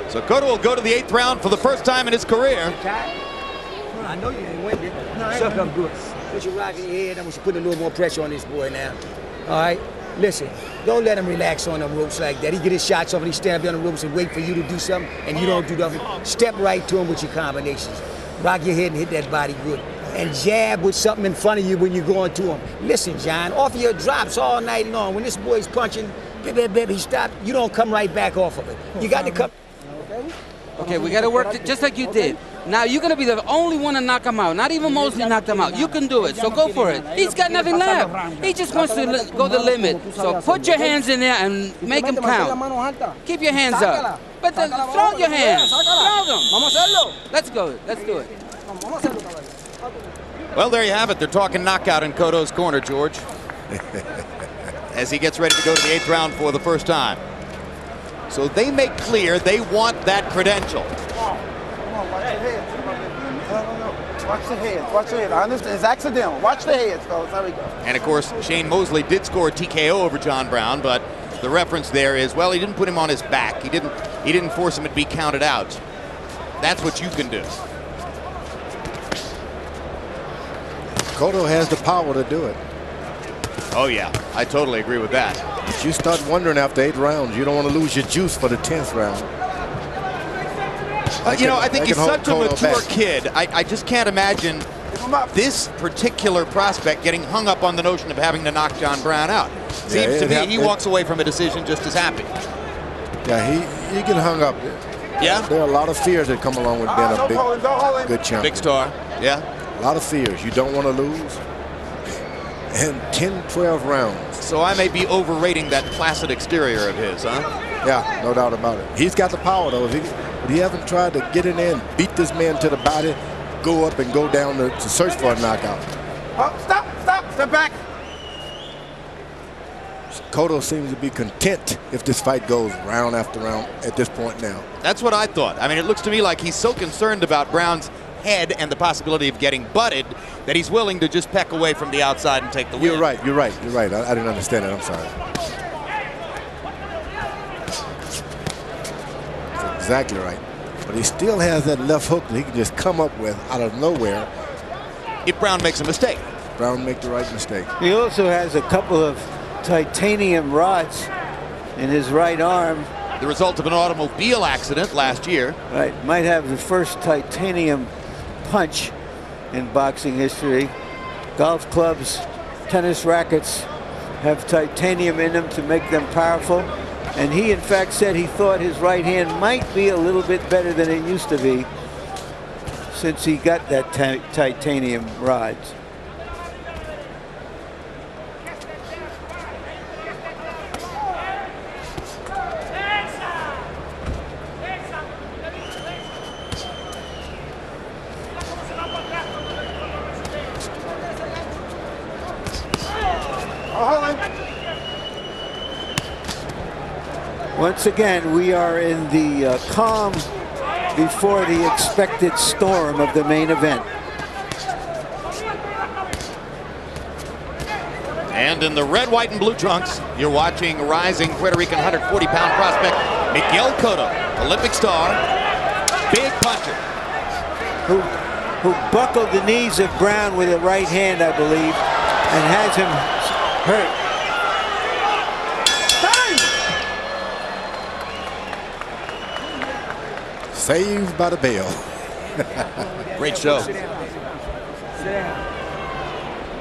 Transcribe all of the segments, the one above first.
So Cotto will go to the 8th round for the first time in his career. I know you didn't win it. Suck up good. Put your rock in your head. I want you to put a little more pressure on this boy now. All right? Listen, don't let him relax on the ropes like that. He get his shots off and he stand up on the ropes and wait for you to do something, and you don't do nothing. Step right to him with your combinations. Rock your head and hit that body good. And jab with something in front of you when you're going to him. Listen, John, off of your drops all night long. When this boy's punching, he stopped, you don't come right back off of it. You got to come. Okay, we got to work just like you did. Now you're going to be the only one to knock him out. Not even Mosley knocked him out. You can do it, so go for it. He's got nothing left. He just wants to go the limit. So put your hands in there and make him count. Keep your hands up. But then throw your hands. Throw them. Let's go. Let's do it. Well, there you have it. They're talking knockout in Cotto's corner, George, as he gets ready to go to the 8th round for the first time. So they make clear they want that credential. Watch the heads. Watch the heads. I understand. It's accidental. Watch the heads, fellas. There we go. And of course, Shane Mosley did score a TKO over John Brown, but the reference there is, well, he didn't put him on his back. He didn't force him to be counted out. That's what you can do. Cotto has the power to do it. Oh yeah, I totally agree with that. But you start wondering after 8 rounds, you don't want to lose your juice for the 10th round. You know, I think he's such a mature kid. I just can't imagine this particular prospect getting hung up on the notion of having to knock John Brown out. Seems to me he walks away from a decision just as happy. Yeah, he get hung up. Yeah? There are a lot of fears that come along with being a good champion. Big star, yeah. A lot of fears. You don't want to lose. And 10, 12 rounds. So I may be overrating that placid exterior of his, huh? Yeah, no doubt about it. He's got the power, though. But he hasn't tried to get in there and beat this man to the body, go up and go down to search for a knockout. Oh, step back. Cotto seems to be content if this fight goes round after round at this point now. That's what I thought. I mean, it looks to me like he's so concerned about Brown's head and the possibility of getting butted that he's willing to just peck away from the outside and take the win. You're right. I didn't understand it. I'm sorry. That's exactly right. But he still has that left hook that he can just come up with out of nowhere. If Brown makes a mistake. Brown make the right mistake. He also has a couple of titanium rods in his right arm. The result of an automobile accident last year. Right, might have the first titanium punch in boxing history. Golf clubs, tennis rackets have titanium in them to make them powerful. And he, in fact, said he thought his right hand might be a little bit better than it used to be since he got that titanium rods. Once again, we are in the calm before the expected storm of the main event. And in the red, white, and blue trunks, you're watching rising Puerto Rican 140-pound prospect Miguel Cotto, Olympic star, big puncher. Who buckled the knees of Brown with a right hand, I believe, and has him hurt. Saved by the bell. Great show.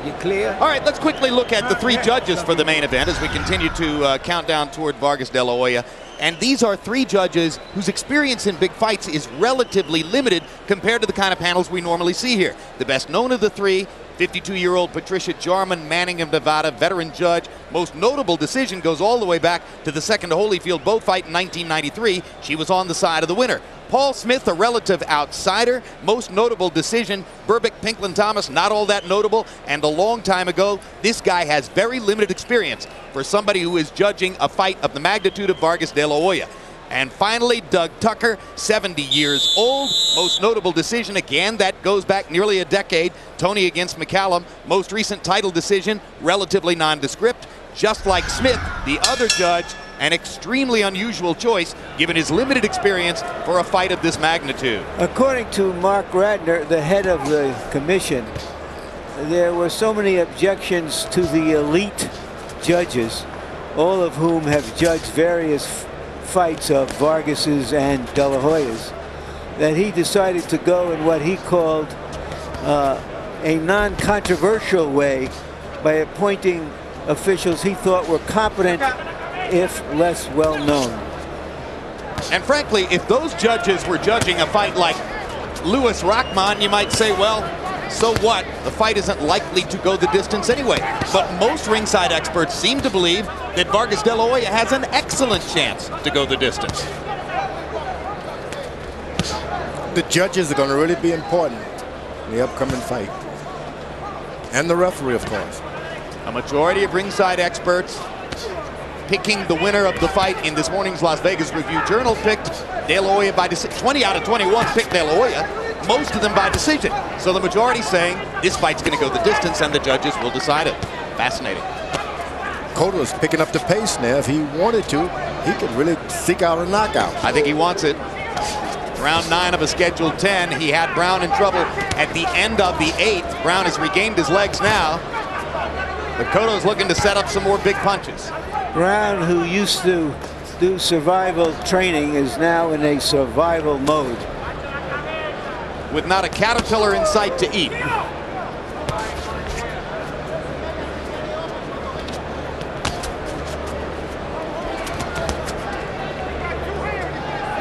You clear? All right, let's quickly look at the 3 judges for the main event as we continue to count down toward Vargas de la Hoya. And these are 3 judges whose experience in big fights is relatively limited compared to the kind of panels we normally see here. The best known of the 3, 52-year-old Patricia Jarman, Manning of Nevada, veteran judge. Most notable decision goes all the way back to the second Holyfield boat fight in 1993. She was on the side of the winner. Paul Smith, a relative outsider. Most notable decision, Burbick Pinklin Thomas, not all that notable. And a long time ago, this guy has very limited experience for somebody who is judging a fight of the magnitude of Vargas de la Hoya. And finally, Doug Tucker, 70 years old. Most notable decision, again, that goes back nearly a decade. Tony against McCallum. Most recent title decision, relatively nondescript. Just like Smith, the other judge an extremely unusual choice given his limited experience for a fight of this magnitude. According to Mark Radner, the head of the commission, there were so many objections to the elite judges, all of whom have judged various fights of Vargas's and De La Hoya's, that he decided to go in what he called a non-controversial way by appointing officials he thought were competent, if less well known. And frankly, if those judges were judging a fight like Louis Rahman, you might say, well, so what? The fight isn't likely to go the distance anyway. But most ringside experts seem to believe that Vargas De La Hoya has an excellent chance to go the distance. The judges are going to really be important in the upcoming fight. And the referee, of course. A majority of ringside experts picking the winner of the fight in this morning's Las Vegas Review-Journal picked De La Hoya by decision. 20 out of 21 picked De La Hoya, most of them by decision. So the majority saying this fight's going to go the distance and the judges will decide it. Fascinating. Cotto is picking up the pace now. If he wanted to, he could really seek out a knockout. I think he wants it. Round 9 of a scheduled 10. He had Brown in trouble at the end of the 8th. Brown has regained his legs now. But Cotto's looking to set up some more big punches. Brown, who used to do survival training, is now in a survival mode. With not a caterpillar in sight to eat.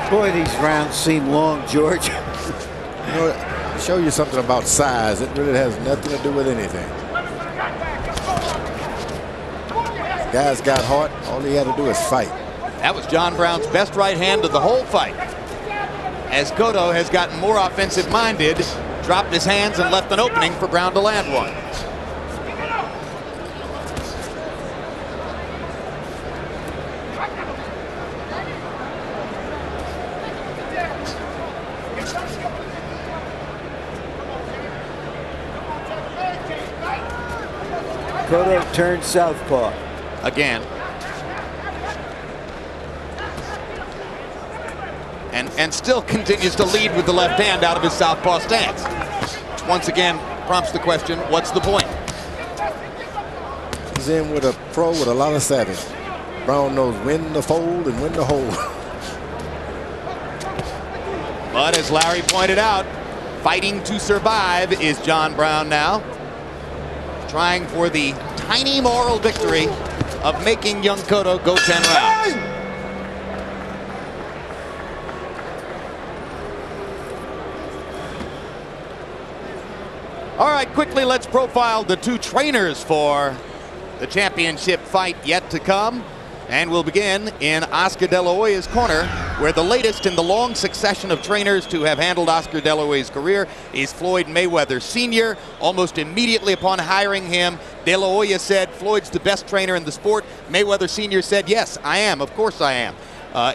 Boy, these rounds seem long, George. You know, show you something about size. It really has nothing to do with anything. Guys got heart. All he had to do is fight. That was John Brown's best right hand of the whole fight. As Cotto has gotten more offensive minded, dropped his hands and left an opening for Brown to land one. Cotto turned southpaw. Again. And still continues to lead with the left hand out of his southpaw stance. Which once again prompts the question, what's the point? He's in with a pro with a lot of savvy. Brown knows when to fold and when to hold. But as Larry pointed out, fighting to survive is John Brown now. Trying for the tiny moral victory of making young Cotto go 10 rounds. All right, quickly let's profile the two trainers for the championship fight yet to come. And we'll begin in Oscar De La Hoya's corner, where the latest in the long succession of trainers to have handled Oscar De La Hoya's career is Floyd Mayweather Sr. Almost immediately upon hiring him, De La Hoya said, Floyd's the best trainer in the sport. Mayweather Sr. said, yes, I am. Of course I am.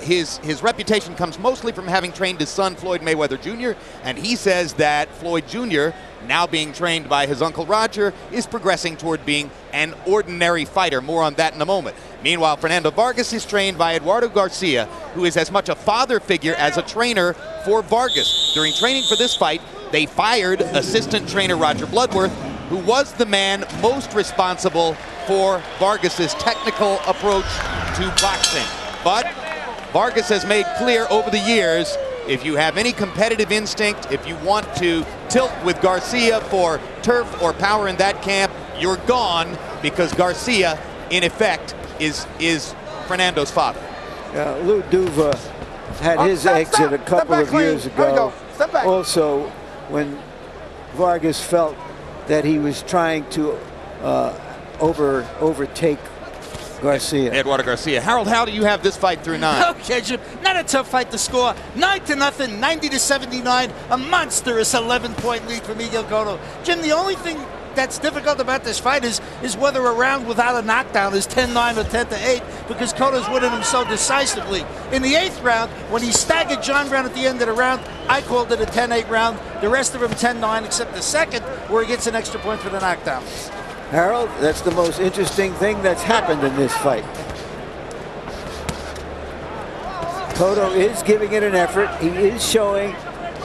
His reputation comes mostly from having trained his son, Floyd Mayweather Jr., and he says that Floyd Jr., now being trained by his uncle Roger, is progressing toward being an ordinary fighter. More on that in a moment. Meanwhile, Fernando Vargas is trained by Eduardo Garcia, who is as much a father figure as a trainer for Vargas. During training for this fight, they fired assistant trainer Roger Bloodworth, who was the man most responsible for Vargas's technical approach to boxing. But Vargas has made clear over the years, if you have any competitive instinct, if you want to tilt with Garcia for turf or power in that camp, you're gone, because Garcia, in effect, is Fernando's father. Lou Duva had his exit a couple of years ago. Also, when Vargas felt that he was trying to overtake Garcia. Eduardo Garcia. Harold, how do you have this fight through 9? Okay, Jim, not a tough fight to score. 9-0, 90-79, a monstrous 11-point lead for Miguel Cotto. Jim, the only thing that's difficult about this fight is whether a round without a knockdown is 10-9 or 10-8, because Cotto's winning him so decisively. In the 8th round, when he staggered John Brown at the end of the round, I called it a 10-8 round. The rest of them 10-9, except the second, where he gets an extra point for the knockdown. Harold, that's the most interesting thing that's happened in this fight. Cotto is giving it an effort. He is showing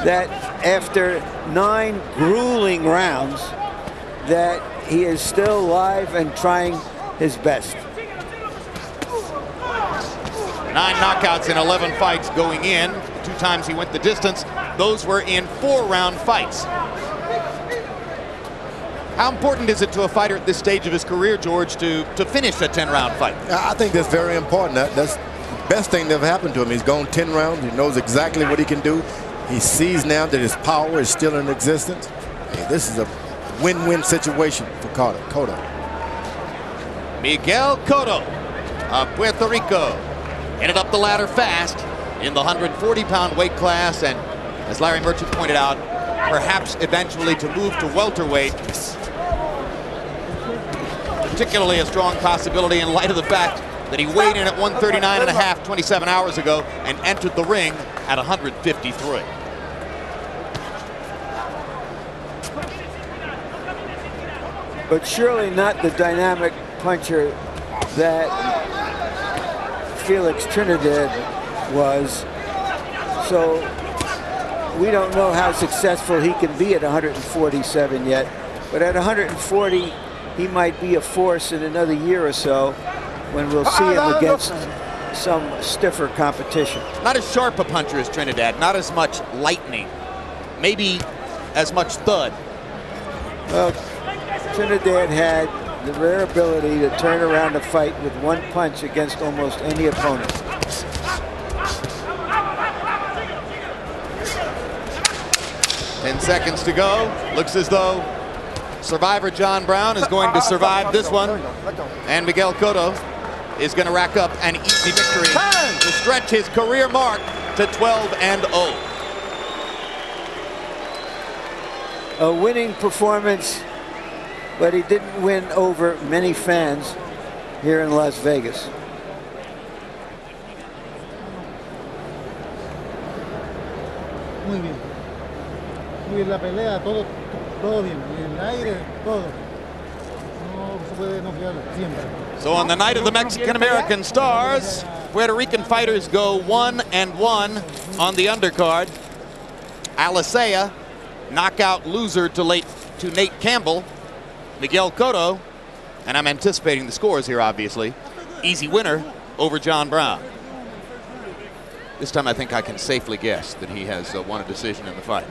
that after 9 grueling rounds that he is still alive and trying his best. 9 knockouts in 11 fights going in. 2 times he went the distance. Those were in 4-round fights. How important is it to a fighter at this stage of his career, George, to finish a 10-round fight? I think that's very important. That's the best thing that ever happened to him. He's gone 10 rounds. He knows exactly what he can do. He sees now that his power is still in existence. Hey, this is a win-win situation for Cotto. Miguel Cotto of Puerto Rico headed up the ladder fast in the 140-pound weight class, and as Larry Merchant pointed out, perhaps eventually to move to welterweight. Particularly a strong possibility in light of the fact that he weighed in at 139.5 27 hours ago and entered the ring at 153. But surely not the dynamic puncher that Felix Trinidad was. So we don't know how successful he can be at 147 yet. But at 140, he might be a force in another year or so when we'll see him against some stiffer competition. Not as sharp a puncher as Trinidad, not as much lightning, maybe as much thud. Well, Trinidad had the rare ability to turn around a fight with 1 punch against almost any opponent. Ten seconds to go. Looks as though survivor John Brown is going to survive this one, and Miguel Cotto is going to rack up an easy victory to stretch his career mark to 12-0. A winning performance, but he didn't win over many fans here in Las Vegas. Muy bien. Muy bien la pelea, todo bien. En el aire, todo. No se puede noquear siempre. So on the night of the Mexican-American Stars, Puerto Rican fighters go 1-1 on the undercard. Alicea, knockout loser to Nate Campbell. Miguel Cotto, and I'm anticipating the scores here, obviously, easy winner over John Brown. This time I think I can safely guess that he has won a decision in the fight.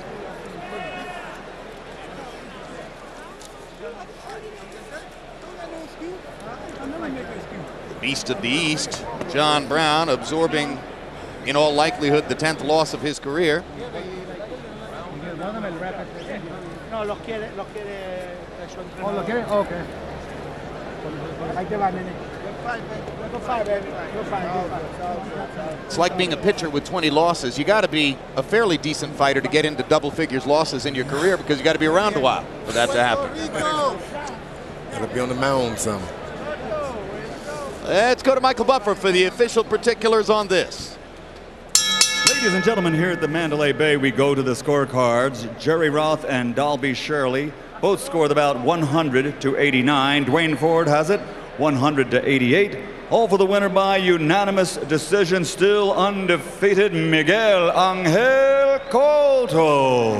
Beast of the East, John Brown, absorbing, in all likelihood, the 10th loss of his career. No, los quiere. Oh, lo quiere? Okay. Ahí te va, nene. It's like being a pitcher with 20 losses. You got to be a fairly decent fighter to get into double figures losses in your career, because you got to be around a while for that to happen. Got to be on the mound some. Let's go to Michael Buffer for the official particulars on this. Ladies and gentlemen, here at the Mandalay Bay, we go to the scorecards. Jerry Roth and Dalby Shirley both scored about 100 to 89. Dwayne Ford has it 100 to 88. All for the winner by unanimous decision, still undefeated, Miguel Angel Cotto.